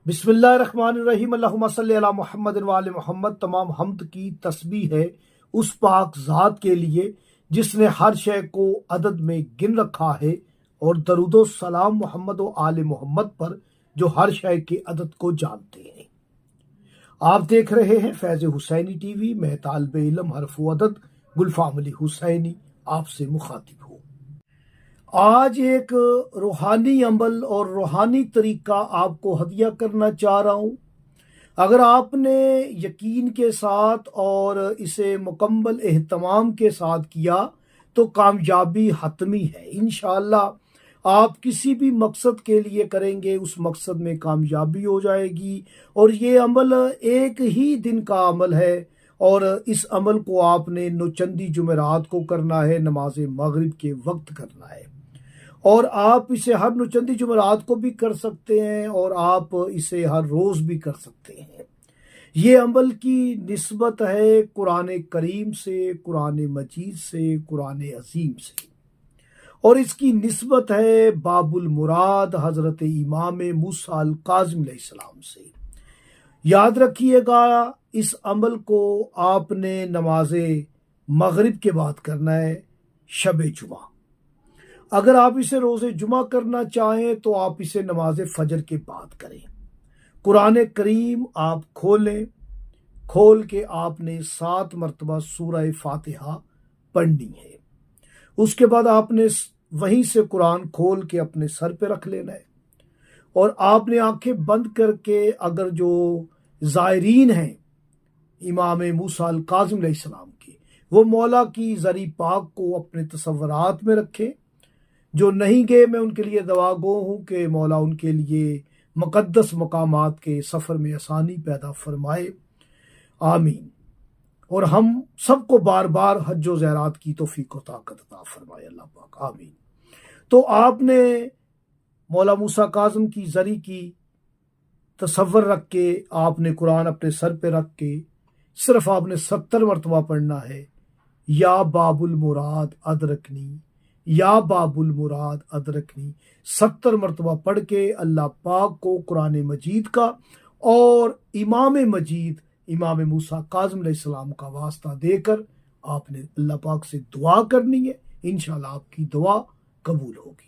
बिस्मिल्लाहिर्रहमानिर्रहीम। अल्लाहुम्मा सल्ली अला मुहम्मद व आले मोहम्मद। तमाम हमद की तस्बीह है उस पाक ज़ात के लिए जिसने हर शय को अदद में गिन रखा है, और दरूदो सलाम मोहम्मद व आले मोहम्मद पर जो हर शय के अदद को जानते हैं। आप देख रहे हैं फैज़ हुसैनी टीवी। मैं तालिबे इल्म हरफ व अदद गुलफाम अली हुसैनी आपसे मुखातिब हूँ। आज एक रूहानी अमल और रूहानी तरीका आपको हदिया करना चाह रहा हूँ। अगर आपने यकीन के साथ और इसे मुकम्मल एहतमाम के साथ किया तो कामयाबी हतमी है। इंशाअल्लाह आप किसी भी मकसद के लिए करेंगे उस मकसद में कामयाबी हो जाएगी। और ये अमल एक ही दिन का अमल है, और इस अमल को आपने नौचंदी जुमेरात को करना है, नमाज मगरिब के वक्त करना है। और आप इसे हर नौचंदी जुमेरात को भी कर सकते हैं, और आप इसे हर रोज़ भी कर सकते हैं। ये अमल की निस्बत है कुरान करीम से, कुरान मजीद से, कुरान अजीम से, और इसकी निस्बत है बाबुल मुराद हज़रत इमाम मूसा अल काज़िम अलैहिस्सलाम से। याद रखिएगा, इस अमल को आपने नमाज मगरिब के बाद करना है, शब जुमा। अगर आप इसे रोज़े जुमा करना चाहें तो आप इसे नमाज फजर के बाद करें। कुरान करीम आप खोल के आपने 7 मरतबा सूरह फातिहा पढ़नी है। उसके बाद आपने वहीं से कुरान खोल के अपने सर पे रख लेना है, और आपने आंखें बंद करके, अगर जो ज़ायरीन हैं इमाम मूसा अल काज़िम अलैहिस्सलाम की, वो मौला की ज़री पाक को अपने तसव्वुरात में रखें। जो नहीं गए, मैं उनके लिए दुआ गो हूँ कि मौला उनके लिए मुक़द्दस मकामात के सफ़र में आसानी पैदा फरमाए, आमीन। और हम सबको बार बार हज व ज़ियारत की तौफीक व ताकत अता फरमाए अल्लाह पाक, आमीन। तो आपने मौला मूसा काज़िम की ज़री की तसव्वुर रख के आपने कुरान अपने सर पे रख के सिर्फ आपने 70 मरतबा पढ़ना है, या बाबुल मुराद अदरकनी, या बाबुल मुराद अदरकनी। 70 मरतबा पढ़ के अल्लाह पाक को कुरान मजीद का और इमाम मजीद इमाम मूसा काज़िम अलैहिस्सलाम का वास्ता देकर आपने अल्लाह पाक से दुआ करनी है। इंशाअल्लाह आपकी दुआ कबूल होगी।